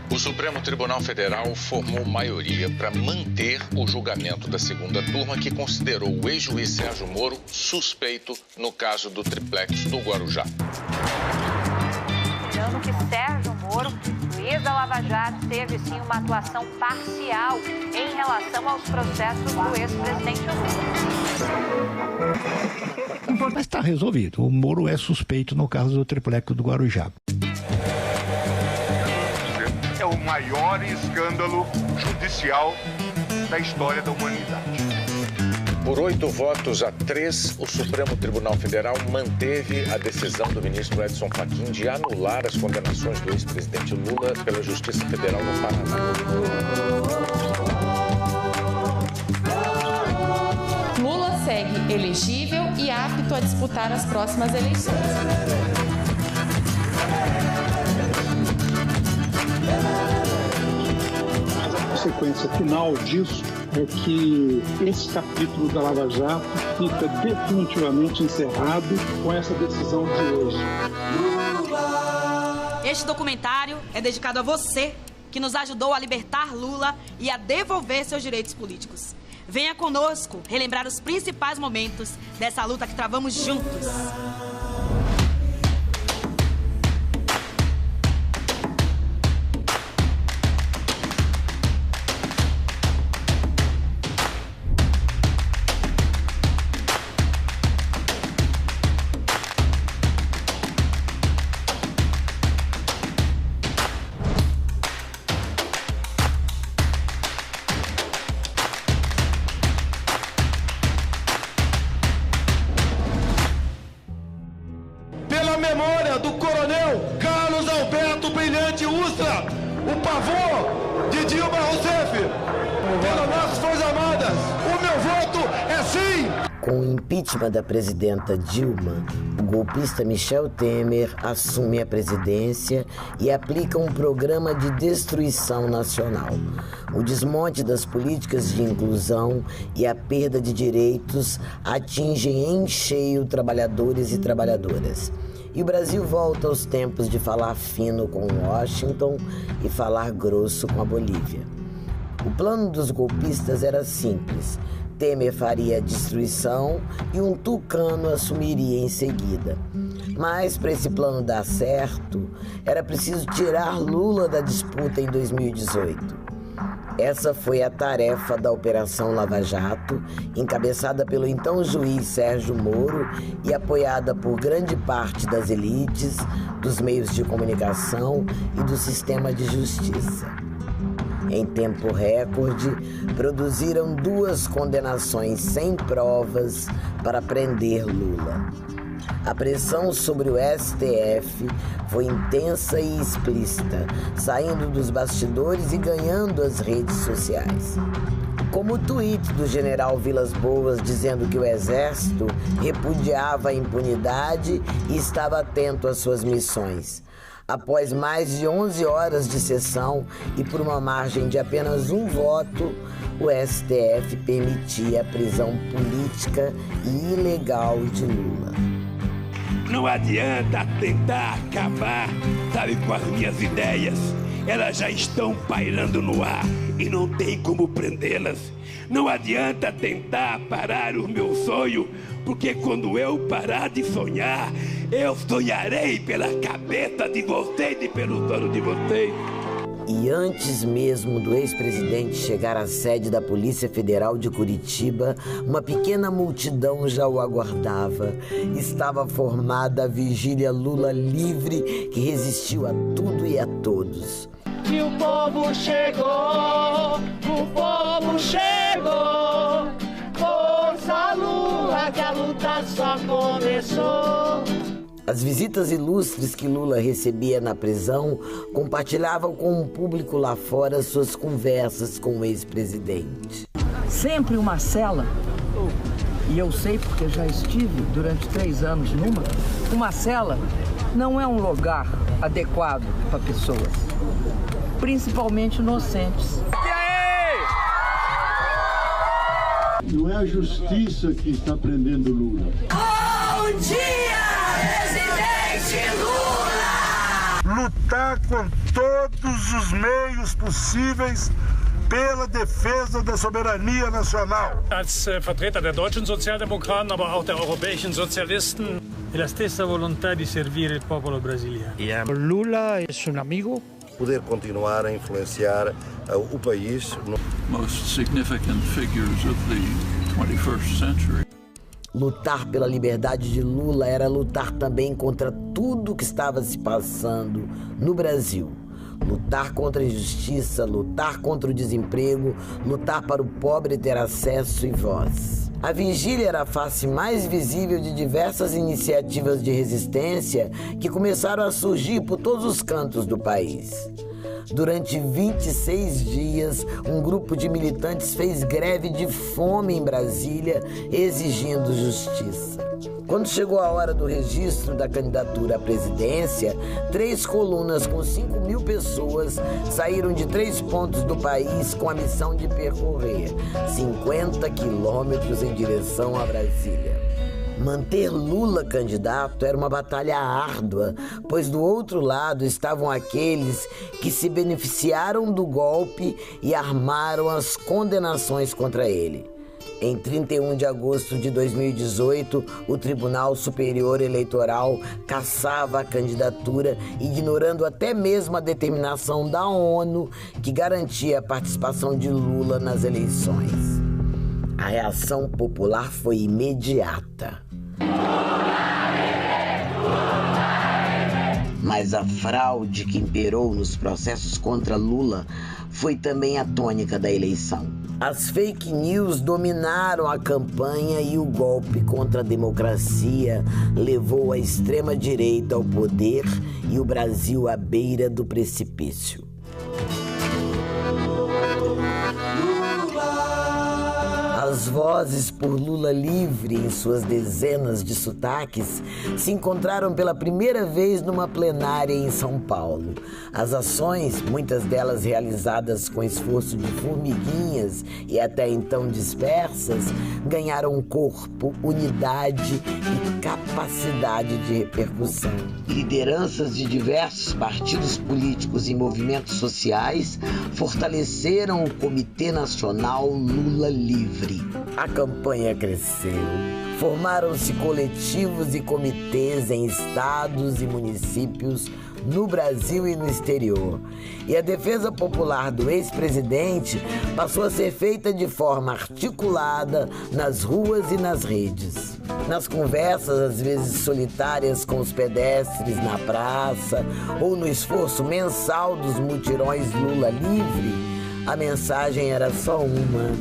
O Supremo Tribunal Federal formou maioria para manter o julgamento da segunda turma que considerou o ex-juiz Sérgio Moro suspeito no caso do triplex do Guarujá. Lembrando que Sérgio Moro, juiz da Lava Jato, teve sim uma atuação parcial em relação aos processos do ex-presidente Lula. Mas está resolvido. O Moro é suspeito no caso do triplex do Guarujá. É o maior escândalo judicial da história da humanidade. Por 8-3, o Supremo Tribunal Federal manteve a decisão do ministro Edson Fachin de anular as condenações do ex-presidente Lula pela Justiça Federal no Paraná. Lula segue elegível e apto a disputar as próximas eleições. Mas a consequência final disso é que esse capítulo da Lava Jato fica definitivamente encerrado com essa decisão de hoje. Este documentário é dedicado a você que nos ajudou a libertar Lula e a devolver seus direitos políticos. Venha conosco relembrar os principais momentos dessa luta que travamos juntos. Memória do coronel Carlos Alberto Brilhante Ustra, o pavor de Dilma Rousseff, pelas nossas Forças Armadas, o meu voto é sim! Com o impeachment da presidenta Dilma, o golpista Michel Temer assume a presidência e aplica um programa de destruição nacional. O desmonte das políticas de inclusão e a perda de direitos atingem em cheio trabalhadores e trabalhadoras. E o Brasil volta aos tempos de falar fino com Washington e falar grosso com a Bolívia. O plano dos golpistas era simples. Temer faria a destruição e um tucano assumiria em seguida. Mas para esse plano dar certo, era preciso tirar Lula da disputa em 2018. Essa foi a tarefa da Operação Lava Jato, encabeçada pelo então juiz Sérgio Moro e apoiada por grande parte das elites, dos meios de comunicação e do sistema de justiça. Em tempo recorde, produziram 2 condenações sem provas para prender Lula. A pressão sobre o STF foi intensa e explícita, saindo dos bastidores e ganhando as redes sociais. Como o tweet do general Vilas Boas dizendo que o Exército repudiava a impunidade e estava atento às suas missões. Após mais de 11 horas de sessão e por uma margem de apenas 1 voto, o STF permitia a prisão política e ilegal de Lula. Não adianta tentar acabar, sabe, com as minhas ideias. Elas já estão pairando no ar e não tem como prendê-las. Não adianta tentar parar o meu sonho, porque quando eu parar de sonhar, eu sonharei pela cabeça de vocês e pelo dono de vocês. E antes mesmo do ex-presidente chegar à sede da Polícia Federal de Curitiba, uma pequena multidão já o aguardava. Estava formada a vigília Lula livre, que resistiu a tudo e a todos. E o povo chegou, força Lula, que a luta só começou. As visitas ilustres que Lula recebia na prisão compartilhavam com o público lá fora suas conversas com o ex-presidente. Sempre uma cela, e eu sei porque já estive durante 3 anos uma cela não é um lugar adequado para pessoas, principalmente inocentes. Não é a justiça que está prendendo Lula. Bom dia, presidente Lula! lutar com todos os meios possíveis pela defesa da soberania nacional. Als Vertreter der deutschen Sozialdemokraten, aber auch der europäischen Sozialisten, e la stessa volontà di servire il popolo brasiliano. Lula é um amigo. Poder continuar a influenciar o país. Most significant figures of the 21st century. Lutar pela liberdade de Lula era lutar também contra tudo que estava se passando no Brasil. Lutar contra a injustiça, lutar contra o desemprego, lutar para o pobre ter acesso e voz. A vigília era a face mais visível de diversas iniciativas de resistência que começaram a surgir por todos os cantos do país. Durante 26 dias, um grupo de militantes fez greve de fome em Brasília, exigindo justiça. Quando chegou a hora do registro da candidatura à presidência, 3 colunas com 5.000 pessoas saíram de 3 pontos do país com a missão de percorrer 50 quilômetros em direção a Brasília. Manter Lula candidato era uma batalha árdua, pois do outro lado estavam aqueles que se beneficiaram do golpe e armaram as condenações contra ele. Em 31 de agosto de 2018, o Tribunal Superior Eleitoral cassava a candidatura, ignorando até mesmo a determinação da ONU que garantia a participação de Lula nas eleições. A reação popular foi imediata. Mas a fraude que imperou nos processos contra Lula foi também a tônica da eleição. As fake news dominaram a campanha e o golpe contra a democracia levou a extrema-direita ao poder e o Brasil à beira do precipício. As vozes por Lula livre, em suas dezenas de sotaques, se encontraram pela primeira vez numa plenária em São Paulo. As ações, muitas delas realizadas com esforço de formiguinhas e até então dispersas, ganharam corpo, unidade e capacidade de repercussão. Lideranças de diversos partidos políticos e movimentos sociais fortaleceram o Comitê Nacional Lula Livre. A campanha cresceu. Formaram-se coletivos e comitês em estados e municípios no Brasil e no exterior. E a defesa popular do ex-presidente passou a ser feita de forma articulada nas ruas e nas redes. Nas conversas, às vezes solitárias com os pedestres na praça ou no esforço mensal dos mutirões Lula Livre, a mensagem era só uma: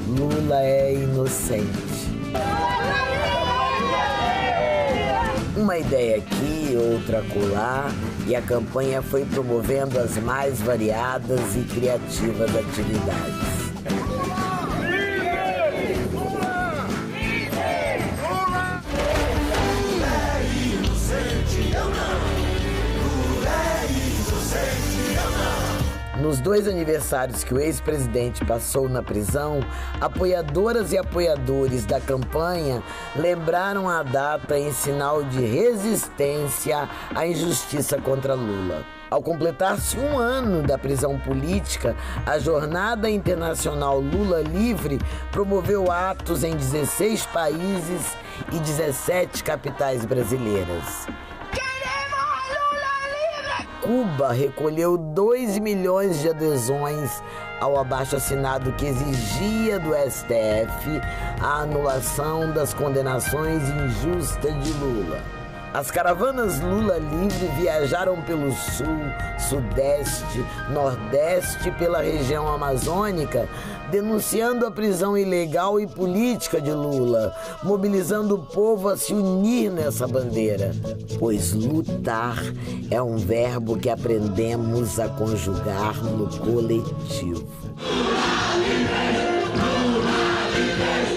Lula é inocente. Uma ideia aqui, outra acolá, e a campanha foi promovendo as mais variadas e criativas atividades. Nos 2 aniversários que o ex-presidente passou na prisão, apoiadoras e apoiadores da campanha lembraram a data em sinal de resistência à injustiça contra Lula. Ao completar-se 1 ano da prisão política, a Jornada Internacional Lula Livre promoveu atos em 16 países e 17 capitais brasileiras. Cuba recolheu 2 milhões de adesões ao abaixo-assinado que exigia do STF a anulação das condenações injustas de Lula. As caravanas Lula Livre viajaram pelo Sul, Sudeste, Nordeste e pela região amazônica, denunciando a prisão ilegal e política de Lula, mobilizando o povo a se unir nessa bandeira. Pois lutar é um verbo que aprendemos a conjugar no coletivo.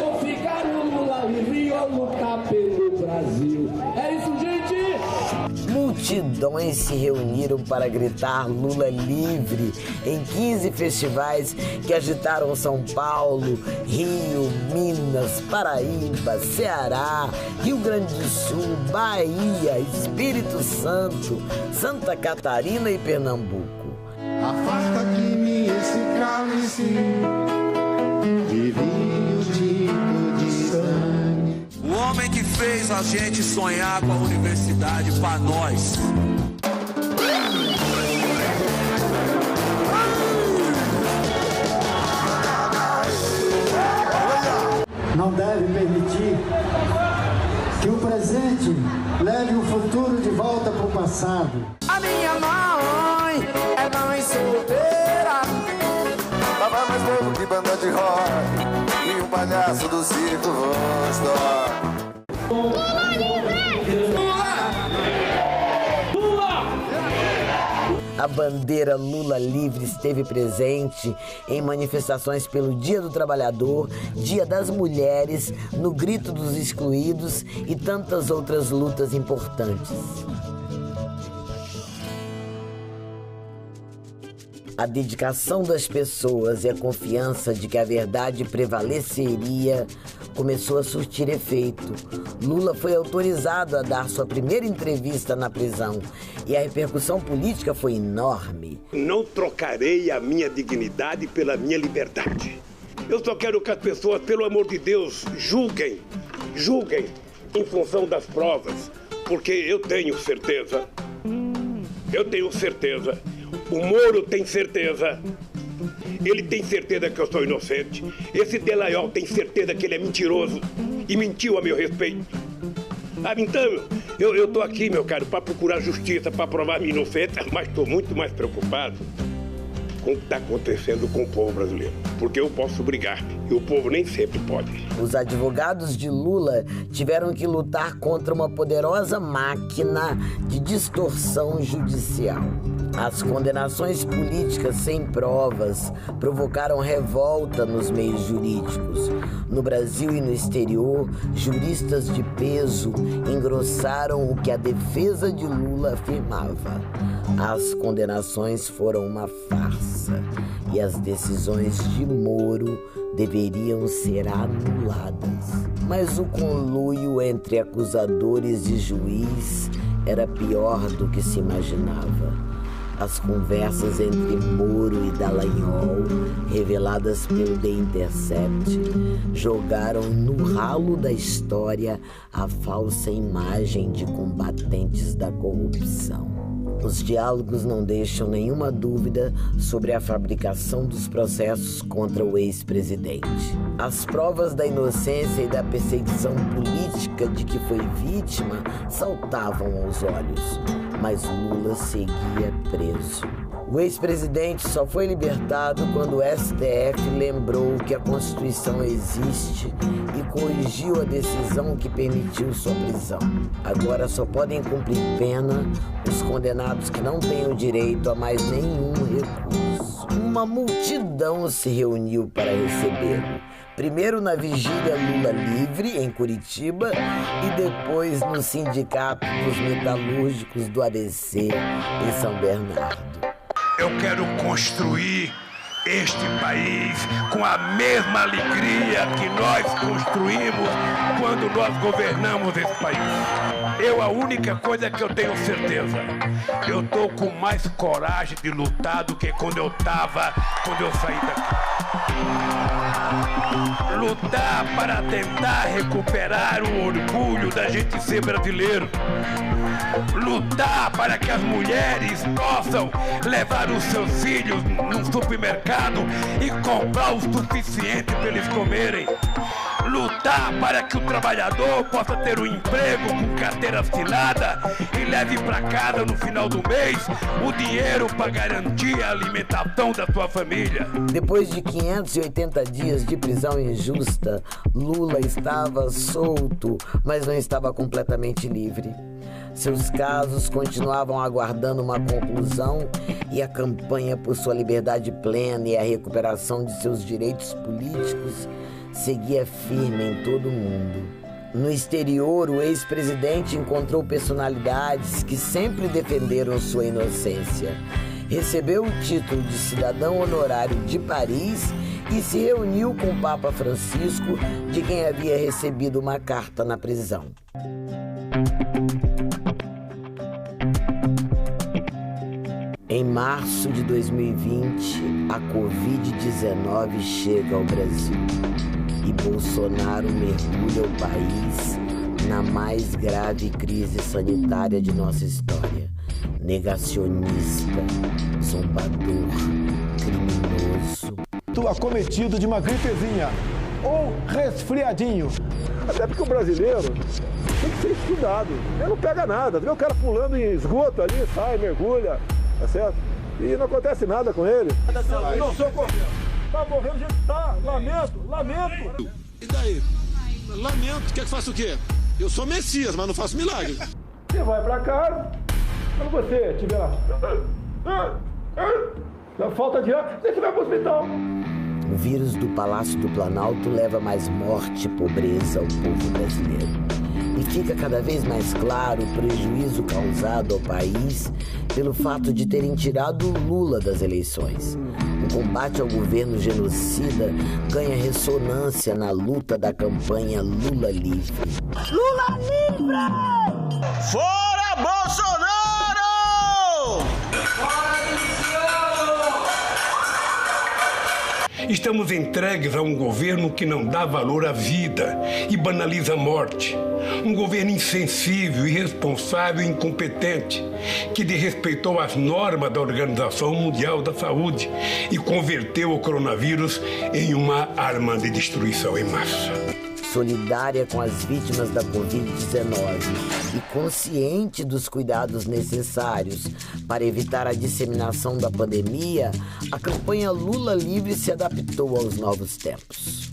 Ou ficar no Lula Livre ou lutar pelo Brasil. É isso, gente! multidões se reuniram para gritar Lula livre em 15 festivais que agitaram São Paulo, Rio, Minas, Paraíba, Ceará, Rio Grande do Sul, Bahia, Espírito Santo, Santa Catarina e Pernambuco. Afasta de mim esse cálice de vinho tinto de sangue. O homem que fez a gente sonhar com a universidade para nós. Não deve permitir que o presente leve o futuro de volta para o passado. A minha mãe é mãe solteira. Tava mais novo que banda de rock e um palhaço do circo Vostok. A bandeira Lula livre esteve presente em manifestações pelo Dia do Trabalhador, Dia das Mulheres, no Grito dos Excluídos e tantas outras lutas importantes. A dedicação das pessoas e a confiança de que a verdade prevaleceria começou a surtir efeito. Lula foi autorizado a dar sua primeira entrevista na prisão e a repercussão política foi enorme. Não trocarei a minha dignidade pela minha liberdade. Eu só quero que as pessoas, pelo amor de Deus, julguem em função das provas, porque eu tenho certeza, o Moro tem certeza, ele tem certeza que eu sou inocente, esse Delayol tem certeza que ele é mentiroso e mentiu a meu respeito. Então, eu tô aqui, meu caro, para procurar justiça, para provar minha inocência, mas estou muito mais preocupado com o que está acontecendo com o povo brasileiro, porque eu posso brigar e o povo nem sempre pode. Os advogados de Lula tiveram que lutar contra uma poderosa máquina de distorção judicial. As condenações políticas sem provas provocaram revolta nos meios jurídicos. No Brasil e no exterior, juristas de peso engrossaram o que a defesa de Lula afirmava. As condenações foram uma farsa e as decisões de Moro deveriam ser anuladas. Mas o conluio entre acusadores e juiz era pior do que se imaginava. As conversas entre Moro e Dallagnol, reveladas pelo The Intercept, jogaram no ralo da história a falsa imagem de combatentes da corrupção. Os diálogos não deixam nenhuma dúvida sobre a fabricação dos processos contra o ex-presidente. As provas da inocência e da perseguição política de que foi vítima saltavam aos olhos, mas Lula seguia preso. O ex-presidente só foi libertado quando o STF lembrou que a Constituição existe e corrigiu a decisão que permitiu sua prisão. Agora só podem cumprir pena os condenados que não têm o direito a mais nenhum recurso. Uma multidão se reuniu para recebê-lo. Primeiro na vigília Lula Livre, em Curitiba, e depois no Sindicato dos Metalúrgicos do ABC, em São Bernardo. Eu quero construir este país com a mesma alegria que nós construímos quando nós governamos esse país. A única coisa que eu tenho certeza, eu tô com mais coragem de lutar do que quando eu saí daqui. Lutar para tentar recuperar o orgulho da gente ser brasileiro. Lutar para que as mulheres possam levar os seus filhos num supermercado e comprar o suficiente para eles comerem. Lutar para que o trabalhador possa ter um emprego com carteira assinada e leve para casa no final do mês o dinheiro para garantir a alimentação da sua família. Depois de 580 dias de prisão injusta, Lula estava solto, mas não estava completamente livre. Seus casos continuavam aguardando uma conclusão e a campanha por sua liberdade plena e a recuperação de seus direitos políticos seguia firme em todo o mundo. No exterior, o ex-presidente encontrou personalidades que sempre defenderam sua inocência. Recebeu o título de cidadão honorário de Paris e se reuniu com o Papa Francisco, de quem havia recebido uma carta na prisão. Em março de 2020, a Covid-19 chega ao Brasil e Bolsonaro mergulha o país na mais grave crise sanitária de nossa história. Negacionista, zombador, criminoso. Acometido de uma gripezinha ou resfriadinho. Até porque o brasileiro tem que ser estudado. Ele não pega nada. Vê o cara pulando em esgoto ali, sai, mergulha, tá certo? E não acontece nada com ele. Não sou correndo. Tá morrendo, gente. Tá. Lamento. E daí? Lamento. Quer que faça o quê? Eu sou Messias, mas não faço milagre. Você vai pra casa, quando você tiver falta de ar, você vai pro hospital. O vírus do Palácio do Planalto leva mais morte e pobreza ao povo brasileiro. E fica cada vez mais claro o prejuízo causado ao país pelo fato de terem tirado o Lula das eleições. O combate ao governo genocida ganha ressonância na luta da campanha Lula Livre. Lula Livre! Fora Bolsonaro! Estamos entregues a um governo que não dá valor à vida e banaliza a morte. Um governo insensível, irresponsável e incompetente, que desrespeitou as normas da Organização Mundial da Saúde e converteu o coronavírus em uma arma de destruição em massa. Solidária com as vítimas da Covid-19 e consciente dos cuidados necessários para evitar a disseminação da pandemia, a campanha Lula Livre se adaptou aos novos tempos.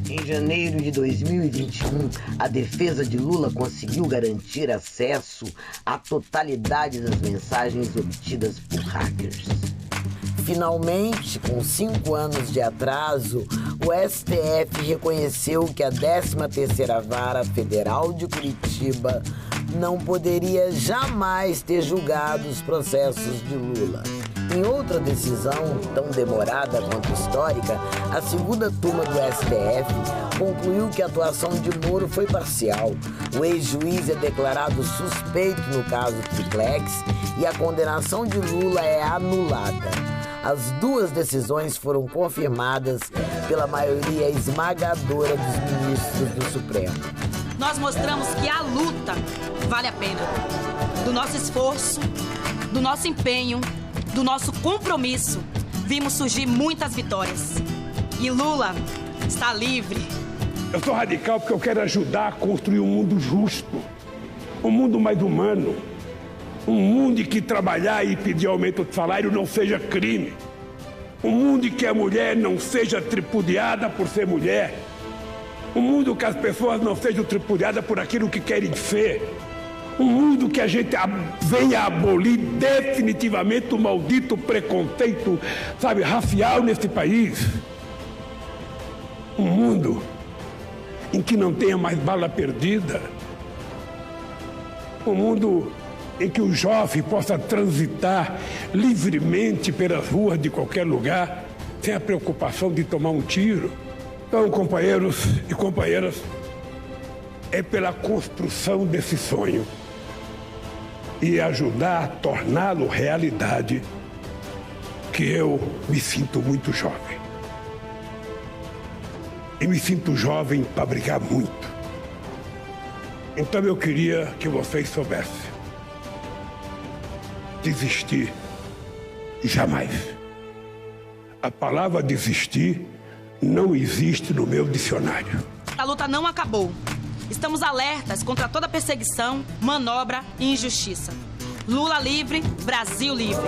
Em janeiro de 2021, a defesa de Lula conseguiu garantir acesso à totalidade das mensagens obtidas por hackers. Finalmente, com 5 anos de atraso, o STF reconheceu que a 13ª Vara Federal de Curitiba não poderia jamais ter julgado os processos de Lula. Em outra decisão, tão demorada quanto histórica, a segunda turma do STF concluiu que a atuação de Moro foi parcial. O ex-juiz é declarado suspeito no caso Triplex e a condenação de Lula é anulada. As duas decisões foram confirmadas pela maioria esmagadora dos ministros do Supremo. Nós mostramos que a luta vale a pena. Do nosso esforço, do nosso empenho, do nosso compromisso, vimos surgir muitas vitórias. E Lula está livre. Eu sou radical porque eu quero ajudar a construir um mundo justo, um mundo mais humano, um mundo em que trabalhar e pedir aumento de salário não seja crime, um mundo em que a mulher não seja tripudiada por ser mulher, um mundo que as pessoas não sejam tripudiadas por aquilo que querem ser, um mundo que a gente venha abolir definitivamente o maldito preconceito, racial nesse país. Um mundo em que não tenha mais bala perdida. Um mundo em que o jovem possa transitar livremente pelas ruas de qualquer lugar, sem a preocupação de tomar um tiro. Então, companheiros e companheiras, é pela construção desse sonho e ajudar a torná-lo realidade que eu me sinto muito jovem. E me sinto jovem para brigar muito. Então eu queria que vocês soubessem. Desistir, jamais. A palavra desistir não existe no meu dicionário. A luta não acabou. Estamos alertas contra toda perseguição, manobra e injustiça. Lula livre, Brasil livre.